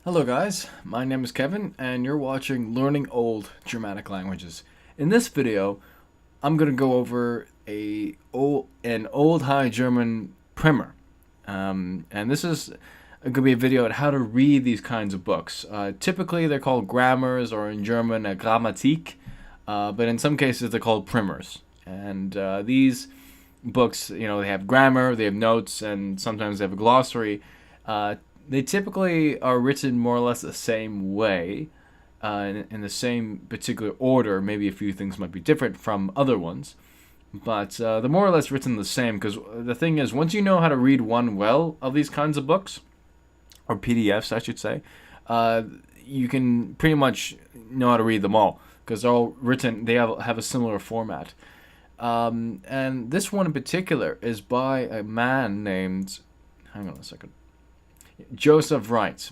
Hello guys, my name is Kevin and you're watching Learning Old Germanic Languages. In this video, I'm going to go over an old High German primer. And this is going to be a video on how to read these kinds of books. Typically they're called grammars, or in German a Grammatik, but in some cases they're called primers. And these books, they have grammar, they have notes, and sometimes they have a glossary. They typically are written more or less the same way, in the same particular order. Maybe a few things might be different from other ones, but they're more or less written the same, because the thing is, once you know how to read one well of these kinds of books, or PDFs I should say, you can pretty much know how to read them all, because they're all written, they have a similar format. And this one in particular is by a man named, hang on a second, Joseph Wright.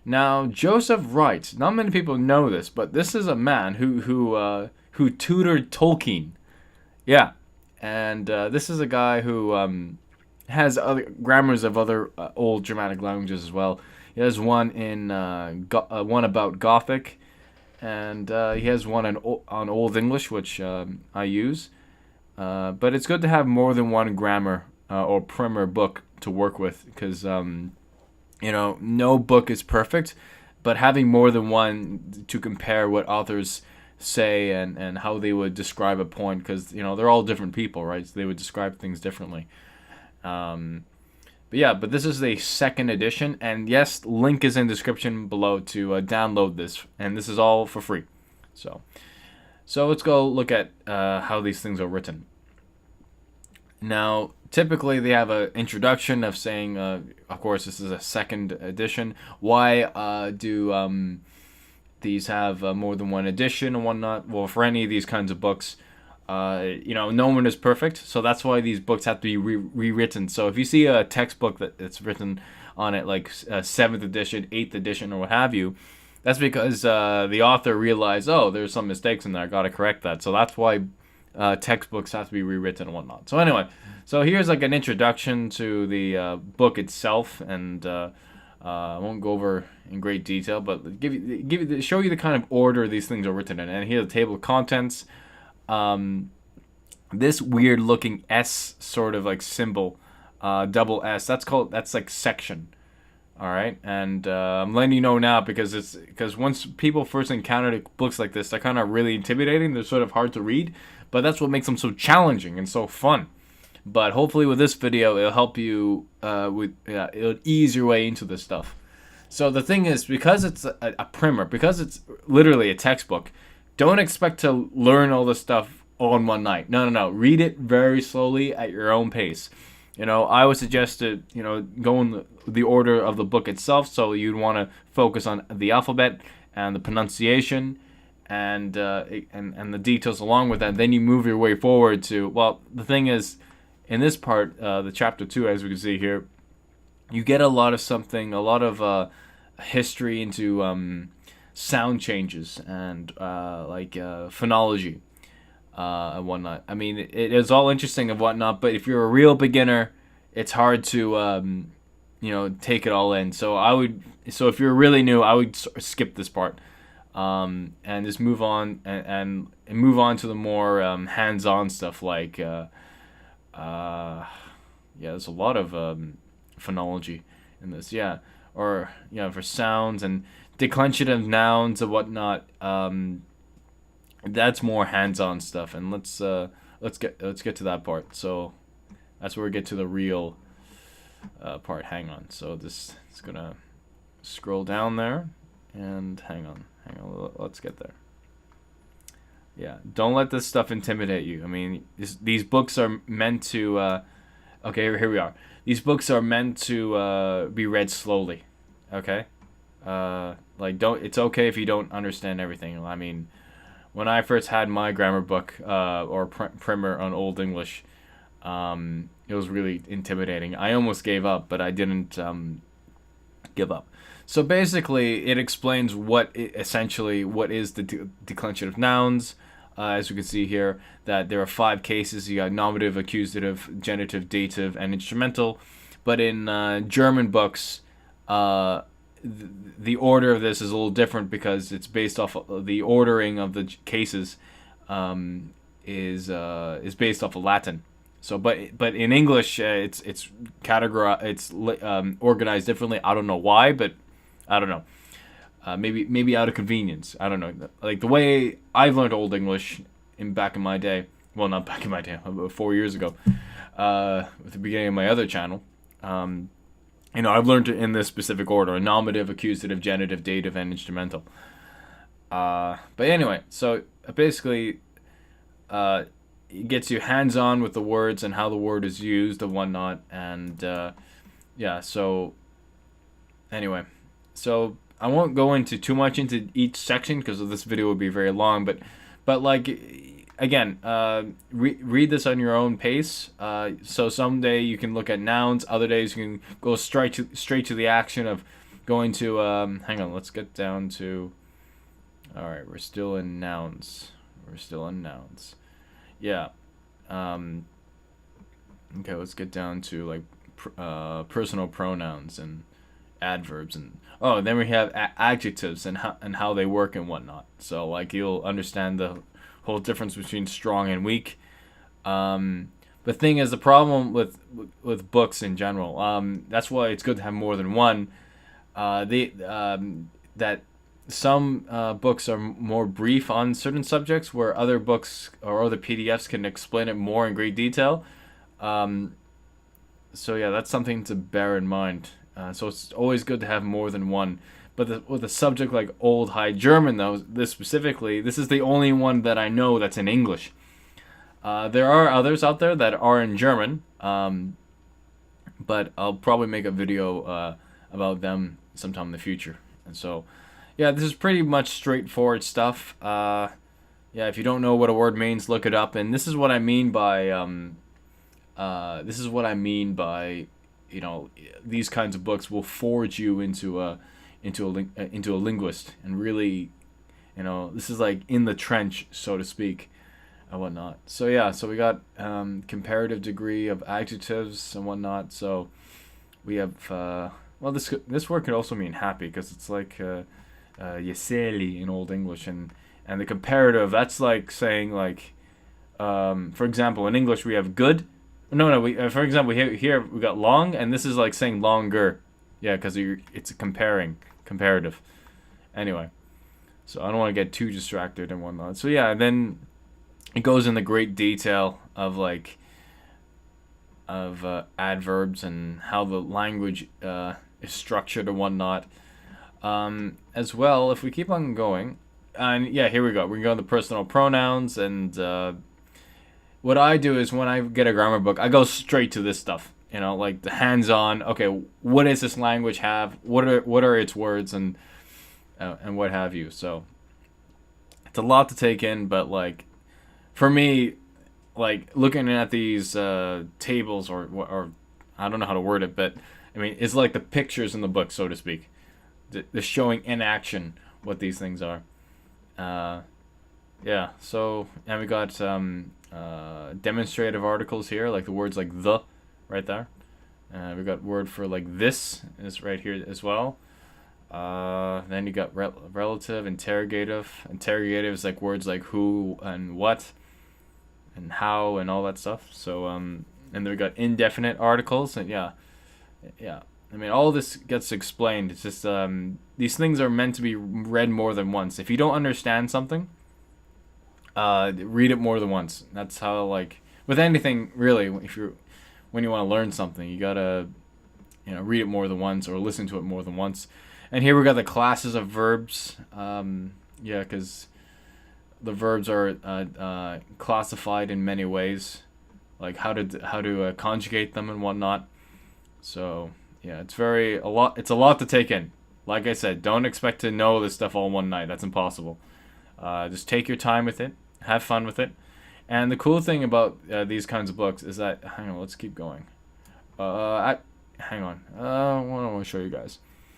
Now, Joseph Wright, not many people know this, but this is a man who tutored Tolkien. Yeah, and this is a guy who has other grammars of other old Germanic languages as well. He has one in one about Gothic, and he has one on Old English, which I use. But it's good to have more than one grammar or primer book to work with, because no book is perfect, but having more than one to compare what authors say and how they would describe a point, because they're all different people, right? So they would describe things differently. But this is the second edition, and yes, link is in description below to download this, and this is all for free. So let's go look at how these things are written. Now, typically they have an introduction of saying, of course, this is a second edition. Why do these have more than one edition and whatnot? Well, for any of these kinds of books, no one is perfect, so that's why these books have to be rewritten. So if you see a textbook that's written on it like 7th edition, 8th edition, or what have you, that's because the author realized, oh, there's some mistakes in there, I gotta correct that. So that's why textbooks have to be rewritten and whatnot. So anyway, so here's like an introduction to the book itself, and I won't go over in great detail, but show you the kind of order these things are written in. And here's the table of contents. This weird looking S sort of like symbol, double S, that's like section. All right, and I'm letting you know now, because once people first encounter books like this, they're kind of really intimidating. They're sort of hard to read, but that's what makes them so challenging and so fun. But hopefully with this video, it'll help you it'll ease your way into this stuff. So the thing is, because it's a primer, because it's literally a textbook, don't expect to learn all this stuff all in one night. No. Read it very slowly at your own pace. I would suggest to, go in the order of the book itself. So you'd want to focus on the alphabet and the pronunciation and the details along with that. Then you move your way forward to, well, the thing is, in this part, the chapter 2, as we can see here, you get a lot of history into sound changes and phonology. And whatnot. I mean, it is all interesting and whatnot, but if you're a real beginner, it's hard to take it all in. So if you're really new, I would skip this part, and just move on and move on to the more hands-on stuff, like there's a lot of phonology in this, or for sounds and declension of nouns and whatnot. That's more hands-on stuff, and let's get to that part. So that's where we get to the real part. Hang on. So this is gonna scroll down there, and hang on. Let's get there. Yeah, don't let this stuff intimidate you. I mean, these books are meant to. Okay, here we are. These books are meant to be read slowly. Okay, It's okay if you don't understand everything. I mean, when I first had my grammar book or primer on Old English, it was really intimidating. I almost gave up, but I didn't give up. So basically, it explains essentially what is the declension of nouns. As we can see here, that there are 5 cases. You got nominative, accusative, genitive, dative, and instrumental. But in German books, the order of this is a little different because it's based off of the ordering of the cases is based off of Latin. So, but in English, it's categorized, organized differently. I don't know why, but I don't know. Maybe out of convenience. I don't know. Like the way I've learned Old English back in my day. Well, not back in my day, about 4 years ago, at the beginning of my other channel. I've learned it in this specific order: nominative, accusative, genitive, dative, and instrumental. But anyway, so basically, it gets you hands-on with the words and how the word is used and whatnot. And so anyway, so I won't go into too much into each section because this video would be very long. But like again, read this on your own pace. So someday you can look at nouns. Other days you can go straight to the action of going to. Hang on, let's get down to. All right, we're still in nouns. Yeah. Okay, let's get down to like personal pronouns and adverbs and then we have adjectives and how they work and whatnot. So like you'll understand the whole difference between strong and weak. The thing is, the problem with books in general. That's why it's good to have more than one. That some books are more brief on certain subjects, where other books or other PDFs can explain it more in great detail. So yeah, that's something to bear in mind. So it's always good to have more than one. But with a subject like Old High German, though, this is the only one that I know that's in English. There are others out there that are in German, but I'll probably make a video about them sometime in the future. And so, yeah, this is pretty much straightforward stuff. If you don't know what a word means, look it up. And this is what I mean by these kinds of books will forge you into a linguist, and really, this is like in the trench, so to speak, and whatnot. So yeah, so we got comparative degree of adjectives and whatnot. So we have this word could also mean happy, because it's like yeseli in Old English, and the comparative, that's like saying like for example, in English we have good. For example, here we got long, and this is like saying longer. Yeah, because it's a comparative. Anyway, so I don't want to get too distracted and whatnot. So yeah, then it goes into great detail of adverbs and how the language is structured and whatnot. As well, if we keep on going, and yeah, here we go. We can go into personal pronouns, and what I do is when I get a grammar book, I go straight to this stuff. Like the hands-on. Okay, what does this language have? What are its words and what have you? So it's a lot to take in, but like for me, like looking at these tables or I don't know how to word it, but I mean it's like the pictures in the book, so to speak. The showing in action what these things are. Yeah. So and we got demonstrative articles here, like the words like the. Right there. We got word for like this is right here as well. Then you got relative, interrogative. Interrogative is like words like who and what and how and all that stuff. So and then we got indefinite articles, and yeah. I mean, all this gets explained. It's just these things are meant to be read more than once. If you don't understand something, read it more than once. That's how, like with anything really, when you want to learn something, you gotta, read it more than once or listen to it more than once. And here we got the classes of verbs. Because the verbs are classified in many ways, like how to conjugate them and whatnot. So yeah, it's a lot to take in. Like I said, don't expect to know this stuff all one night. That's impossible. Just take your time with it, have fun with it. And the cool thing about these kinds of books is that, hang on, let's keep going. Hang on, what do I want to show you guys?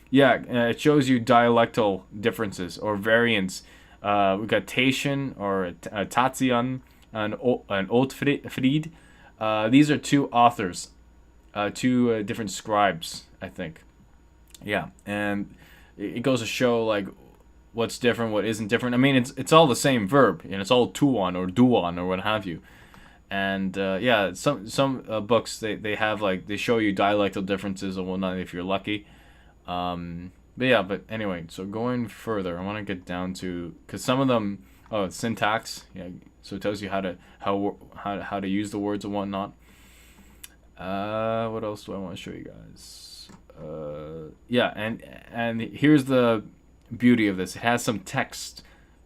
Yeah, it shows you dialectal differences or variants. We got Tatian or Tatian and Ottfried. These are two authors, two different scribes, I think. Yeah, and it goes to show like what's different, what isn't different. I mean, it's all the same verb, and it's all to on or do on or what have you. And yeah, some books they have like they show you dialectal differences and whatnot if you're lucky. But yeah, but anyway, so going further, I want to get down to because some of them, syntax, yeah, so it tells you how to use the words and whatnot. What else do I want to show you guys? Yeah, and here's the beauty of this. It has some text,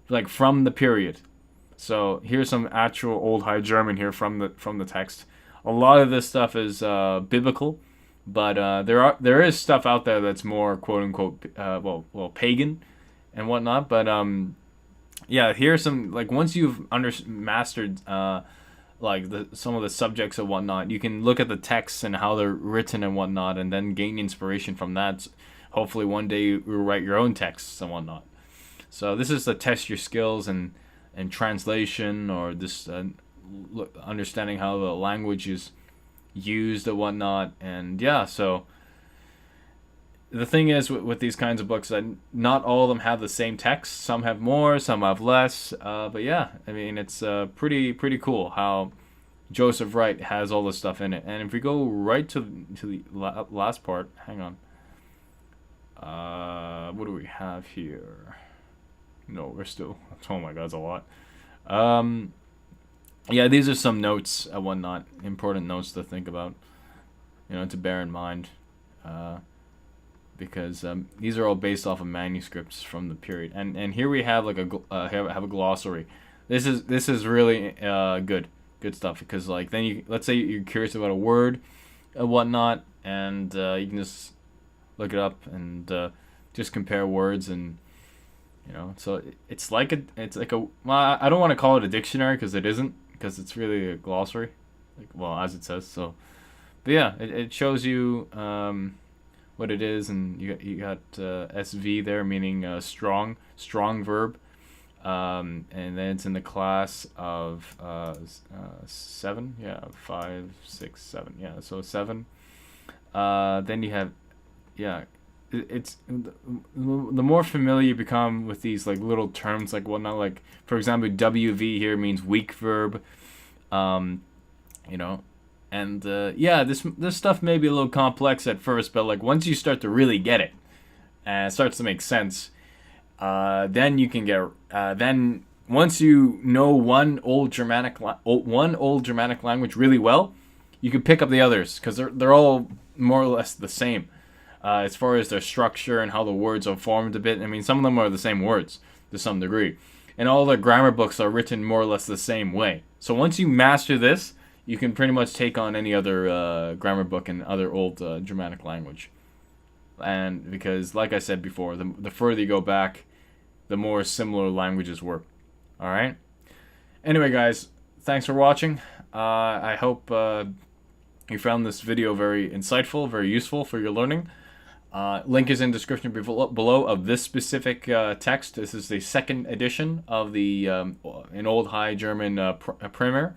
like from the period. So here's some actual Old High German here from the text. A lot of this stuff is biblical, but there is stuff out there that's more quote unquote pagan and whatnot. But yeah, here's some like once you've mastered like some of the subjects and whatnot, you can look at the texts and how they're written and whatnot, and then gain inspiration from that. Hopefully one day you'll write your own texts and whatnot. So this is to test your skills and translation, or this understanding how the language is used and whatnot. And yeah, so the thing is with these kinds of books that not all of them have the same text. Some have more, some have less. But yeah, I mean, it's pretty cool how Joseph Wright has all this stuff in it. And if we go right to the last part, hang on. What do we have here? No, we're still. Oh my God, it's a lot. Yeah, these are some notes and whatnot, important notes to think about, to bear in mind, because these are all based off of manuscripts from the period. And here we have like have a glossary. This is really good stuff, because like then let's say you're curious about a word and whatnot, and you can just look it up and just compare words. And so it's like a well, I don't want to call it a dictionary because it isn't, because it's really a glossary, like, well, as it says. So but yeah, it shows you what it is. And you got SV there, meaning strong verb, and then it's in the class of 7, 5, 6, 7, so 7. Then you have, it's the more familiar you become with these like little terms like whatnot, like for example WV here means weak verb, and this stuff may be a little complex at first, but like once you start to really get it and it starts to make sense, then you can get then once you know one old Germanic language really well, you can pick up the others, because they're all more or less the same. As far as their structure and how the words are formed a bit. I mean, some of them are the same words to some degree. And all the grammar books are written more or less the same way. So once you master this, you can pretty much take on any other grammar book in other old Germanic language. And because, like I said before, the further you go back, the more similar languages were. All right? Anyway, guys, thanks for watching. I hope you found this video very insightful, very useful for your learning. Link is in the description below of this specific text. This is the second edition of the an Old High German primer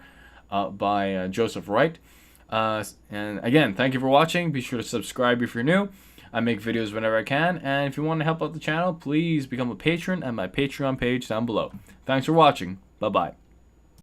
by Joseph Wright. And again, thank you for watching. Be sure to subscribe if you're new. I make videos whenever I can. And if you want to help out the channel, please become a patron at my Patreon page down below. Thanks for watching. Bye-bye.